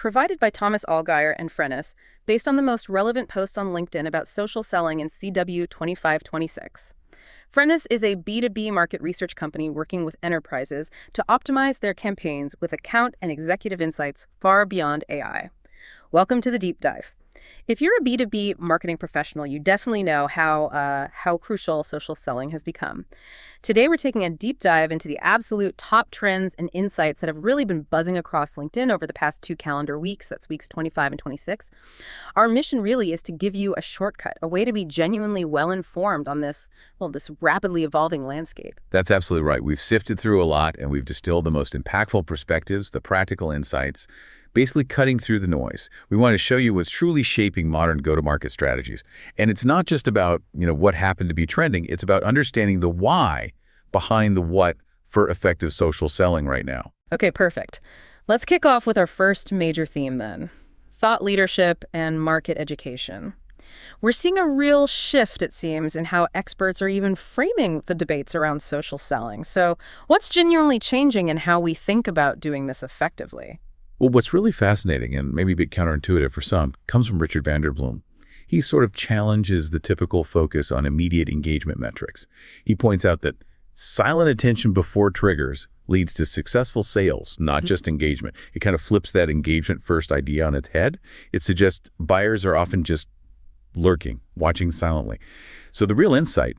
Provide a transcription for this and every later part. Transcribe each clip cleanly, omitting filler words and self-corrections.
provided by Thomas Allgaier and Frennis, based on the most relevant posts on LinkedIn about social selling in CW 2526. Frennis is a B2B market research company working with enterprises to optimize their campaigns with account and executive insights far beyond AI. Welcome to the deep dive. If you're a B2B marketing professional, you definitely know how crucial social selling has become. Today, we're taking a deep dive into the absolute top trends and insights that have really been buzzing across LinkedIn over the past 2 calendar weeks. That's weeks 25 and 26. Our mission really is to give you a shortcut, a way to be genuinely well-informed on this rapidly evolving landscape. That's absolutely right. We've sifted through a lot, and we've distilled the most impactful perspectives, the practical insights, basically cutting through the noise. We want to show you what's truly shaping modern go-to-market strategies. And it's not just about, what happened to be trending. It's about understanding the why behind the what for effective social selling right now. Okay, perfect. Let's kick off with our first major theme then. Thought leadership and market education. We're seeing a real shift, it seems, in how experts are even framing the debates around social selling. So what's genuinely changing in how we think about doing this effectively? Well, what's really fascinating, and maybe a bit counterintuitive for some, comes from Richard Vanderbloom. He sort of challenges the typical focus on immediate engagement metrics. He points out that silent attention before triggers leads to successful sales, not just engagement. It kind of flips that engagement-first idea on its head. It suggests buyers are often just lurking, watching silently. So the real insight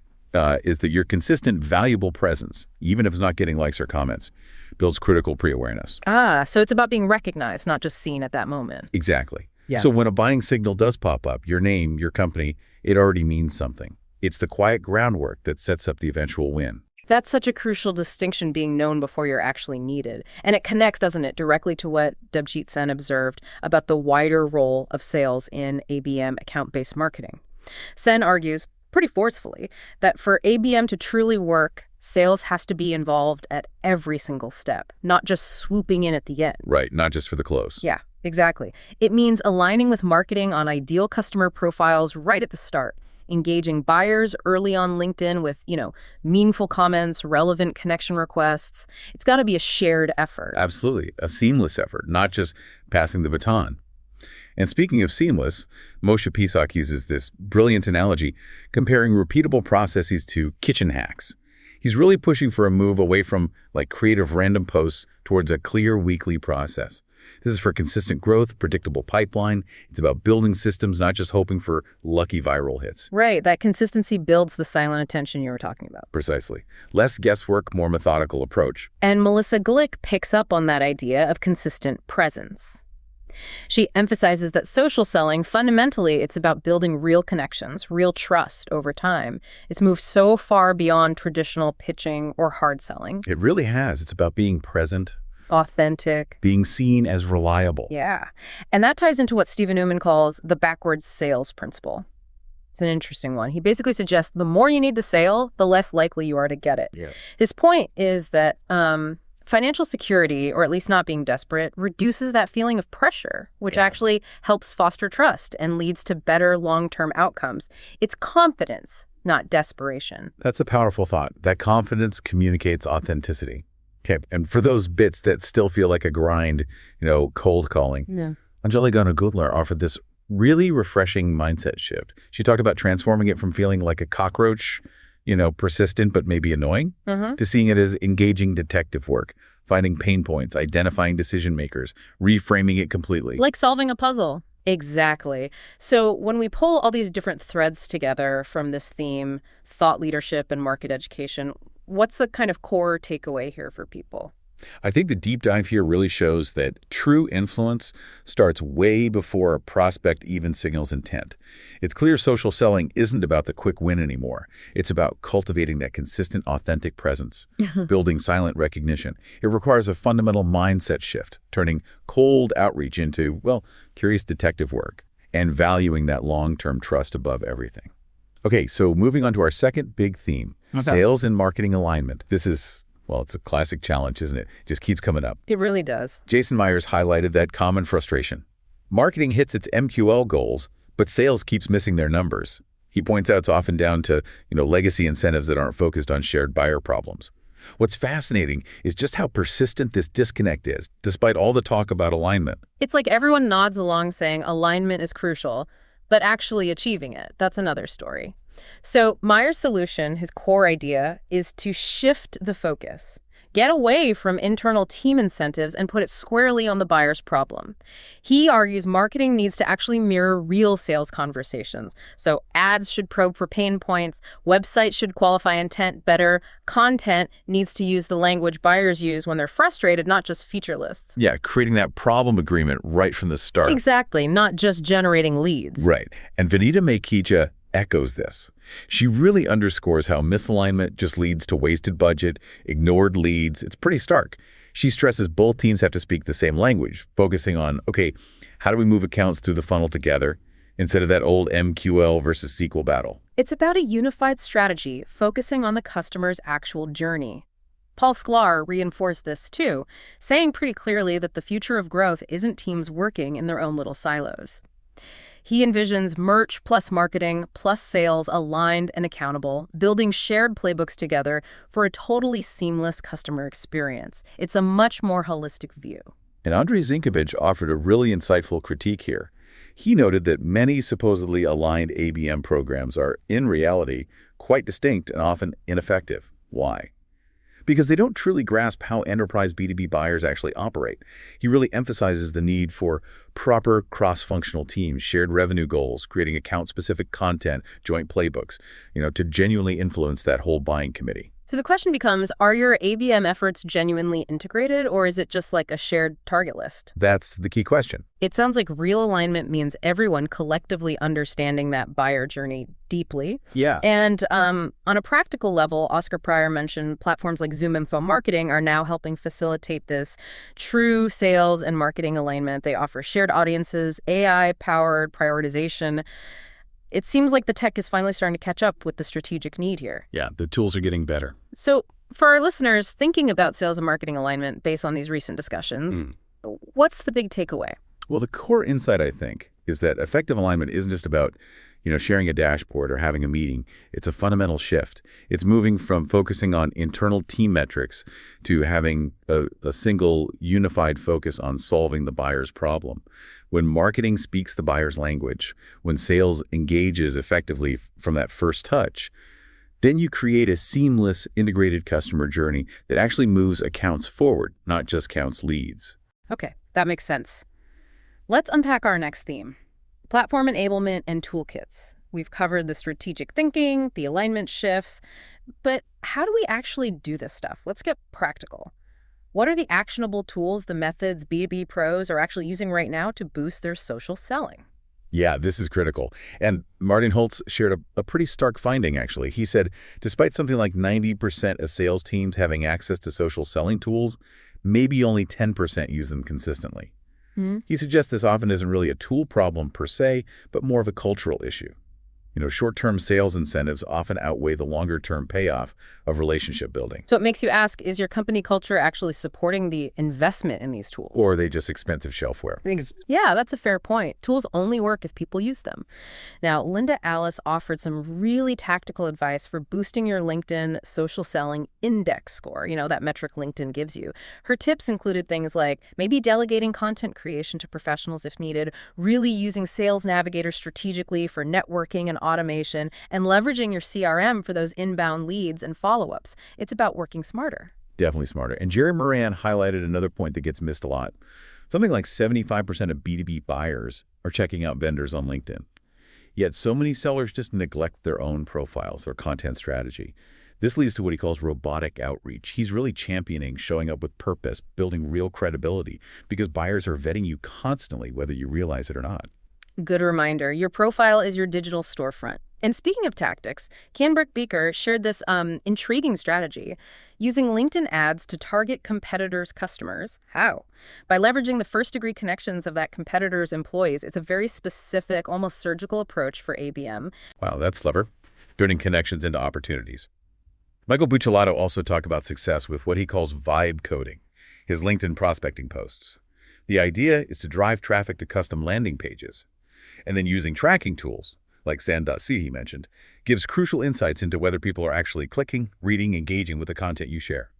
is that your consistent, valuable presence, even if it's not getting likes or comments, builds critical pre-awareness. So it's about being recognized, not just seen at that moment. Exactly. Yeah. So when a buying signal does pop up, your name, your company, it already means something. It's the quiet groundwork that sets up the eventual win. That's such a crucial distinction, being known before you're actually needed. And it connects, doesn't it, directly to what Debjit Sen observed about the wider role of sales in ABM, account-based marketing. Sen argues, pretty forcefully, that for ABM to truly work, sales has to be involved at every single step, not just swooping in at the end. Right, not just for the close. Yeah, exactly. It means aligning with marketing on ideal customer profiles right at the start, engaging buyers early on LinkedIn with, meaningful comments, relevant connection requests. It's got to be a shared effort. Absolutely, a seamless effort, not just passing the baton. And speaking of seamless, Moshe Pisak uses this brilliant analogy comparing repeatable processes to kitchen hacks. He's really pushing for a move away from creative random posts towards a clear weekly process. This is for consistent growth, predictable pipeline. It's about building systems, not just hoping for lucky viral hits. Right. That consistency builds the silent attention you were talking about. Precisely. Less guesswork, more methodical approach. And Melissa Glick picks up on that idea of consistent presence. She emphasizes that social selling, fundamentally, it's about building real connections, real trust over time. It's moved so far beyond traditional pitching or hard selling. It really has. It's about being present, authentic, being seen as reliable. Yeah. And that ties into what Stephen Newman calls the backwards sales principle. It's an interesting one. He basically suggests the more you need the sale, the less likely you are to get it. Yeah. His point is that financial security, or at least not being desperate, reduces that feeling of pressure, which actually helps foster trust and leads to better long-term outcomes. It's confidence, not desperation. That's a powerful thought. That confidence communicates authenticity. Okay, and for those bits that still feel like a grind, cold calling, Anjali Ganaguthlar offered this really refreshing mindset shift. She talked about transforming it from feeling like a cockroach, persistent but maybe annoying, to seeing it as engaging detective work, finding pain points, identifying decision makers, reframing it completely. Like solving a puzzle. Exactly. So when we pull all these different threads together from this theme, thought leadership and market education, what's the kind of core takeaway here for people? I think the deep dive here really shows that true influence starts way before a prospect even signals intent. It's clear social selling isn't about the quick win anymore. It's about cultivating that consistent, authentic presence, building silent recognition. It requires a fundamental mindset shift, turning cold outreach into, curious detective work, and valuing that long-term trust above everything. Okay, so moving on to our second big theme, sales and marketing alignment. This is it's a classic challenge, isn't it? It just keeps coming up. It really does. Jason Myers highlighted that common frustration. Marketing hits its MQL goals, but sales keeps missing their numbers. He points out it's often down to, legacy incentives that aren't focused on shared buyer problems. What's fascinating is just how persistent this disconnect is, despite all the talk about alignment. It's like everyone nods along saying alignment is crucial, but actually achieving it, that's another story. So Meyer's solution, his core idea, is to shift the focus. Get away from internal team incentives and put it squarely on the buyer's problem. He argues marketing needs to actually mirror real sales conversations. So ads should probe for pain points, websites should qualify intent better, content needs to use the language buyers use when they're frustrated, not just feature lists. Yeah, creating that problem agreement right from the start. Exactly, not just generating leads. Right. And Vinita Mekija echoes this. She really underscores how misalignment just leads to wasted budget, ignored leads. It's pretty stark. She stresses both teams have to speak the same language, focusing on, okay, how do we move accounts through the funnel together instead of that old MQL versus SQL battle? It's about a unified strategy, focusing on the customer's actual journey. Paul Sklar reinforced this too, saying pretty clearly that the future of growth isn't teams working in their own little silos. He envisions merch plus marketing plus sales aligned and accountable, building shared playbooks together for a totally seamless customer experience. It's a much more holistic view. And Andrei Zinkovich offered a really insightful critique here. He noted that many supposedly aligned ABM programs are, in reality, quite distinct and often ineffective. Why? Because they don't truly grasp how enterprise B2B buyers actually operate. He really emphasizes the need for proper cross-functional teams, shared revenue goals, creating account-specific content, joint playbooks, to genuinely influence that whole buying committee. So the question becomes, are your ABM efforts genuinely integrated, or is it just like a shared target list? That's the key question. It sounds like real alignment means everyone collectively understanding that buyer journey deeply. Yeah. And on a practical level, Oscar Pryor mentioned platforms like Zoom Info Marketing are now helping facilitate this true sales and marketing alignment. They offer shared audiences, AI-powered prioritization. It seems like the tech is finally starting to catch up with the strategic need here. Yeah, the tools are getting better. So for our listeners thinking about sales and marketing alignment based on these recent discussions, what's the big takeaway? Well, the core insight, I think, is that effective alignment isn't just about, sharing a dashboard or having a meeting. It's a fundamental shift. It's moving from focusing on internal team metrics to having a single unified focus on solving the buyer's problem. When marketing speaks the buyer's language, when sales engages effectively from that first touch, then you create a seamless, integrated customer journey that actually moves accounts forward, not just counts leads. Okay, that makes sense. Let's unpack our next theme, platform enablement and toolkits. We've covered the strategic thinking, the alignment shifts, but how do we actually do this stuff? Let's get practical. What are the actionable tools, the methods B2B pros are actually using right now to boost their social selling? Yeah, this is critical. And Martin Holtz shared a pretty stark finding, actually. He said, despite something like 90% of sales teams having access to social selling tools, maybe only 10% use them consistently. He suggests this often isn't really a tool problem per se, but more of a cultural issue. Short-term sales incentives often outweigh the longer-term payoff of relationship building. So it makes you ask, is your company culture actually supporting the investment in these tools? Or are they just expensive shelfware? Yeah, that's a fair point. Tools only work if people use them. Now, Linda Alice offered some really tactical advice for boosting your LinkedIn social selling index score, that metric LinkedIn gives you. Her tips included things like maybe delegating content creation to professionals if needed, really using Sales Navigator strategically for networking and automation, and leveraging your CRM for those inbound leads and follow-ups. It's about working smarter. Definitely smarter. And Jerry Moran highlighted another point that gets missed a lot. Something like 75% of B2B buyers are checking out vendors on LinkedIn. Yet so many sellers just neglect their own profiles, their content strategy. This leads to what he calls robotic outreach. He's really championing showing up with purpose, building real credibility, because buyers are vetting you constantly, whether you realize it or not. Good reminder. Your profile is your digital storefront. And speaking of tactics, Canberk Beaker shared this intriguing strategy, using LinkedIn ads to target competitors' customers. How? By leveraging the first-degree connections of that competitor's employees. It's a very specific, almost surgical approach for ABM. Wow, that's clever. Turning connections into opportunities. Michael Buccellato also talked about success with what he calls vibe coding, his LinkedIn prospecting posts. The idea is to drive traffic to custom landing pages, and then using tracking tools like sand.c he mentioned, gives crucial insights into whether people are actually clicking, reading, engaging with the content you share.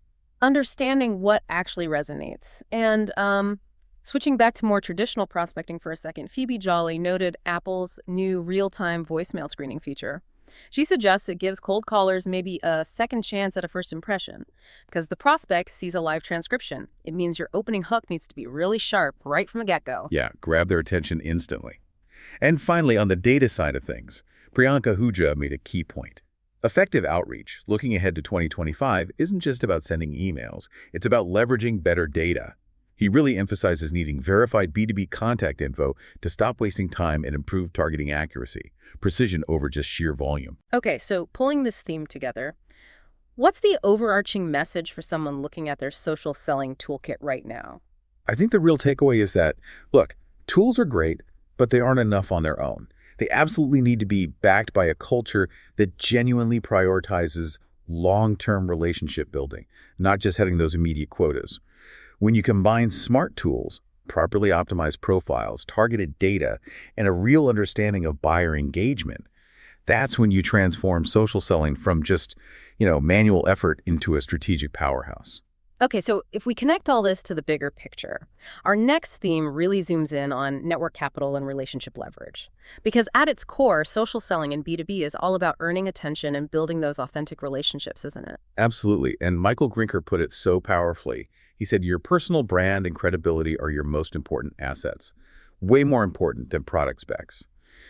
Understanding what actually resonates. And switching back to more traditional prospecting for a second, Phoebe Jolly noted Apple's new real-time voicemail screening feature. She suggests it gives cold callers maybe a second chance at a first impression, because the prospect sees a live transcription. It means your opening hook needs to be really sharp right from the get-go. Yeah, grab their attention instantly. And finally, on the data side of things, Priyanka Huja made a key point. Effective outreach, looking ahead to 2025, isn't just about sending emails. It's about leveraging better data. He really emphasizes needing verified B2B contact info to stop wasting time and improve targeting accuracy, precision over just sheer volume. Okay, so pulling this theme together, what's the overarching message for someone looking at their social selling toolkit right now? I think the real takeaway is that, look, tools are great, but they aren't enough on their own. They absolutely need to be backed by a culture that genuinely prioritizes long-term relationship building, not just hitting those immediate quotas. When you combine smart tools, properly optimized profiles, targeted data, and a real understanding of buyer engagement, that's when you transform social selling from just, manual effort into a strategic powerhouse. Okay, so if we connect all this to the bigger picture, our next theme really zooms in on network capital and relationship leverage. Because at its core, social selling in B2B is all about earning attention and building those authentic relationships, isn't it? Absolutely. And Michael Grinker put it so powerfully. He said, your personal brand and credibility are your most important assets, way more important than product specs.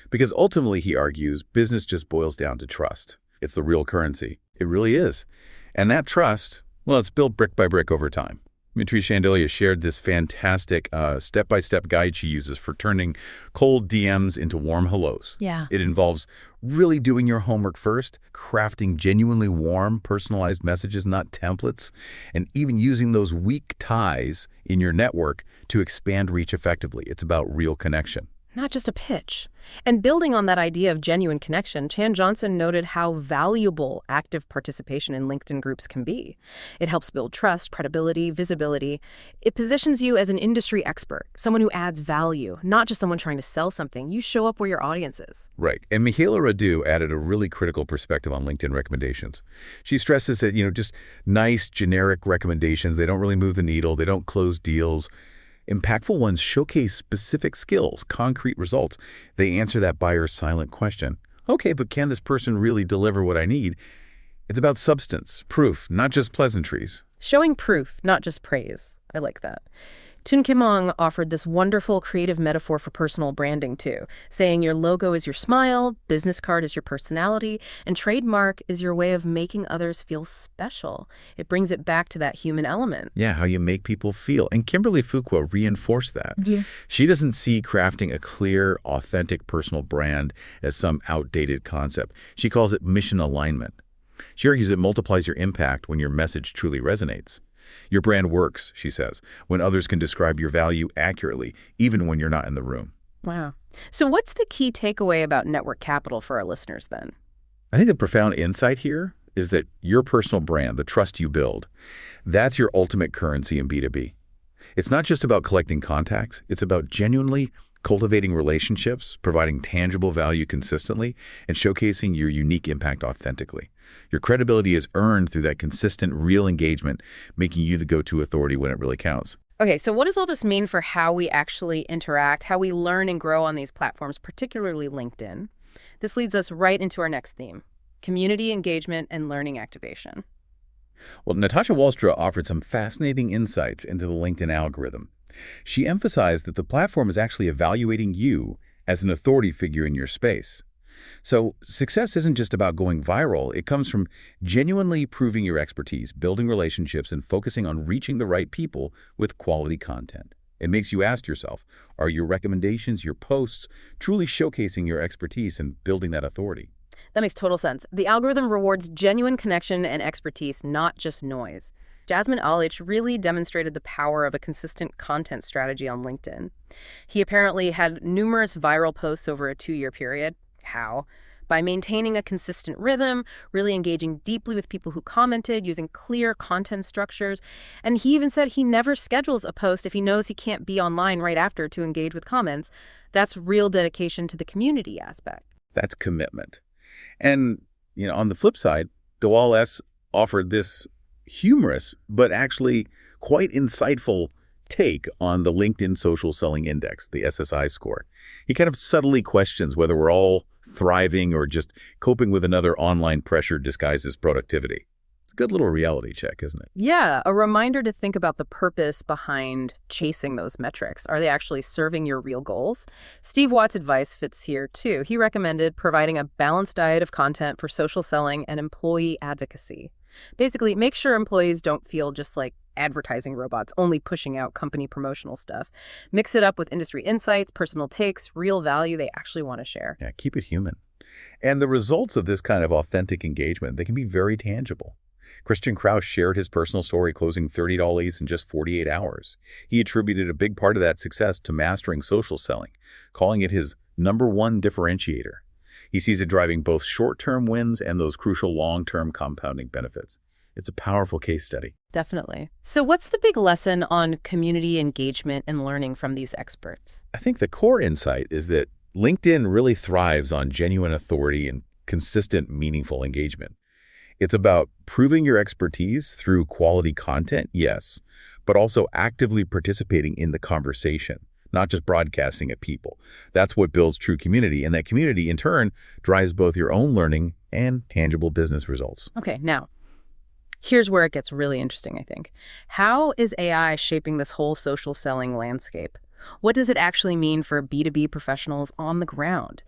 Because ultimately, he argues, business just boils down to trust. It's the real currency. It really is. And that trust, well, it's built brick by brick over time. Mitri Shandelia shared this fantastic step-by-step guide she uses for turning cold DMs into warm hellos. Yeah. It involves really doing your homework first, crafting genuinely warm, personalized messages, not templates, and even using those weak ties in your network to expand reach effectively. It's about real connection. Not just a pitch. And building on that idea of genuine connection, Chan Johnson noted how valuable active participation in LinkedIn groups can be. It helps build trust, credibility, visibility. It positions you as an industry expert, someone who adds value, not just someone trying to sell something. You show up where your audience is. Right. And Mihaela Radu added a really critical perspective on LinkedIn recommendations. She stresses that, just nice, generic recommendations, they don't really move the needle, they don't close deals. Impactful ones showcase specific skills, concrete results. They answer that buyer's silent question. Okay, but can this person really deliver what I need? It's about substance, proof, not just pleasantries. Showing proof, not just praise. I like that. Tun Kimong offered this wonderful creative metaphor for personal branding, too, saying your logo is your smile, business card is your personality, and trademark is your way of making others feel special. It brings it back to that human element. Yeah, how you make people feel. And Kimberly Fuqua reinforced that. Yeah. She doesn't see crafting a clear, authentic personal brand as some outdated concept. She calls it mission alignment. She argues it multiplies your impact when your message truly resonates. Your brand works, she says, when others can describe your value accurately, even when you're not in the room. Wow. So what's the key takeaway about network capital for our listeners then? I think the profound insight here is that your personal brand, the trust you build, that's your ultimate currency in B2B. It's not just about collecting contacts. It's about genuinely cultivating relationships, providing tangible value consistently, and showcasing your unique impact authentically. Your credibility is earned through that consistent, real engagement, making you the go-to authority when it really counts. Okay, so what does all this mean for how we actually interact, how we learn and grow on these platforms, particularly LinkedIn? This leads us right into our next theme, community engagement and learning activation. Well, Natasha Wallstra offered some fascinating insights into the LinkedIn algorithm. She emphasized that the platform is actually evaluating you as an authority figure in your space. So success isn't just about going viral. It comes from genuinely proving your expertise, building relationships, and focusing on reaching the right people with quality content. It makes you ask yourself, are your recommendations, your posts, truly showcasing your expertise and building that authority? That makes total sense. The algorithm rewards genuine connection and expertise, not just noise. Jasmine Alich really demonstrated the power of a consistent content strategy on LinkedIn. He apparently had numerous viral posts over a 2-year period. How? By maintaining a consistent rhythm, really engaging deeply with people who commented, using clear content structures. And he even said he never schedules a post if he knows he can't be online right after to engage with comments. That's real dedication to the community aspect. That's commitment. And, on the flip side, Dewal S. offered this humorous but actually quite insightful take on the LinkedIn Social Selling Index, the SSI score. He kind of subtly questions whether we're all thriving or just coping with another online pressure disguised as productivity. It's a good little reality check, isn't it? Yeah, a reminder to think about the purpose behind chasing those metrics. Are they actually serving your real goals? Steve Watt's advice fits here, too. He recommended providing a balanced diet of content for social selling and employee advocacy. Basically, make sure employees don't feel just like advertising robots, only pushing out company promotional stuff. Mix it up with industry insights, personal takes, real value they actually want to share. Yeah, keep it human. And the results of this kind of authentic engagement, they can be very tangible. Christian Krauss shared his personal story closing $30 in just 48 hours. He attributed a big part of that success to mastering social selling, calling it his #1 differentiator. He sees it driving both short-term wins and those crucial long-term compounding benefits. It's a powerful case study. Definitely. So what's the big lesson on community engagement and learning from these experts? I think the core insight is that LinkedIn really thrives on genuine authority and consistent, meaningful engagement. It's about proving your expertise through quality content, yes, but also actively participating in the conversation, not just broadcasting at people. That's what builds true community, and that community, in turn, drives both your own learning and tangible business results. Okay, now, here's where it gets really interesting, I think. How is AI shaping this whole social selling landscape? What does it actually mean for B2B professionals on the ground?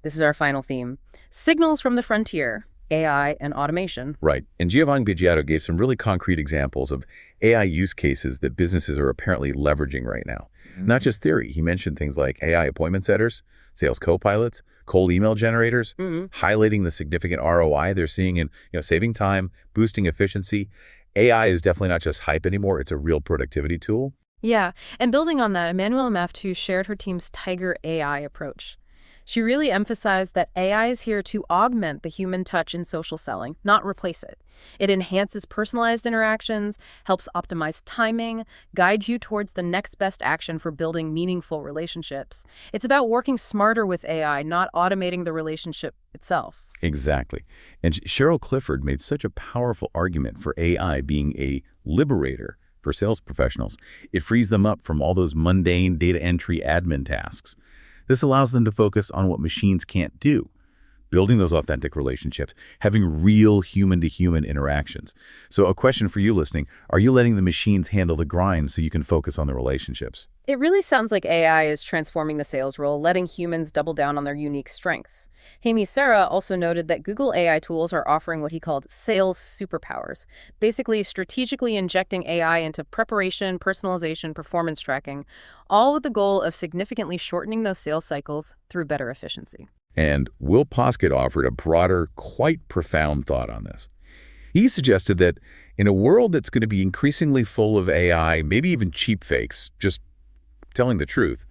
This is our final theme. Signals from the frontier, AI and automation. Right. And Giovanni Bigiotto gave some really concrete examples of AI use cases that businesses are apparently leveraging right now. Not just theory. He mentioned things like AI appointment setters, sales co-pilots, cold email generators, highlighting the significant ROI they're seeing in saving time, boosting efficiency. AI is definitely not just hype anymore. It's a real productivity tool. Yeah, and building on that, Emmanuelle Maftu shared her team's Tiger AI approach. She really emphasized that AI is here to augment the human touch in social selling, not replace it. It enhances personalized interactions, helps optimize timing, guides you towards the next best action for building meaningful relationships. It's about working smarter with AI, not automating the relationship itself. Exactly. And Cheryl Clifford made such a powerful argument for AI being a liberator for sales professionals. It frees them up from all those mundane data entry admin tasks. This allows them to focus on what machines can't do, building those authentic relationships, having real human-to-human interactions. So a question for you listening, are you letting the machines handle the grind so you can focus on the relationships? It really sounds like AI is transforming the sales role, letting humans double down on their unique strengths. Haimi Sarah also noted that Google AI tools are offering what he called sales superpowers, basically strategically injecting AI into preparation, personalization, performance tracking, all with the goal of significantly shortening those sales cycles through better efficiency. And Will Poskett offered a broader, quite profound thought on this. He suggested that in a world that's going to be increasingly full of AI, maybe even cheap fakes, just telling the truth,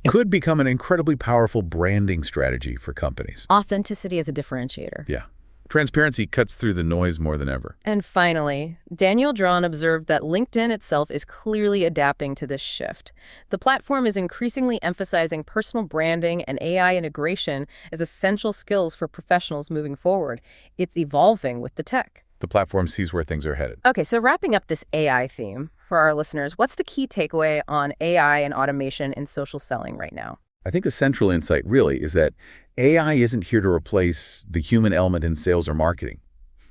could become an incredibly powerful branding strategy for companies. Authenticity as a differentiator. Yeah. Transparency cuts through the noise more than ever. And finally, Daniel Drawn observed that LinkedIn itself is clearly adapting to this shift. The platform is increasingly emphasizing personal branding and AI integration as essential skills for professionals moving forward. It's evolving with the tech. The platform sees where things are headed. Okay, so wrapping up this AI theme for our listeners, what's the key takeaway on AI and automation in social selling right now? I think the central insight really is that AI isn't here to replace the human element in sales or marketing.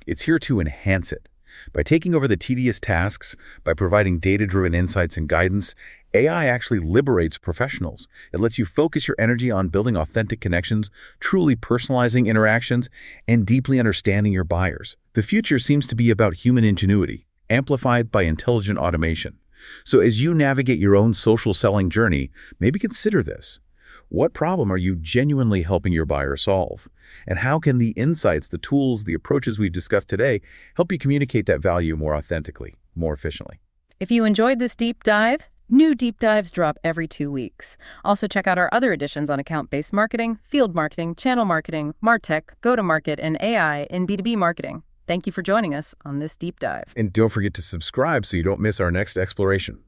It's here to enhance it. By taking over the tedious tasks, by providing data-driven insights and guidance, AI actually liberates professionals. It lets you focus your energy on building authentic connections, truly personalizing interactions, and deeply understanding your buyers. The future seems to be about human ingenuity, amplified by intelligent automation. So as you navigate your own social selling journey, maybe consider this. What problem are you genuinely helping your buyer solve? And how can the insights, the tools, the approaches we've discussed today help you communicate that value more authentically, more efficiently? If you enjoyed this deep dive, new deep dives drop every 2 weeks. Also check out our other editions on account-based marketing, field marketing, channel marketing, MarTech, go-to-market, and AI in B2B marketing. Thank you for joining us on this deep dive. And don't forget to subscribe so you don't miss our next exploration.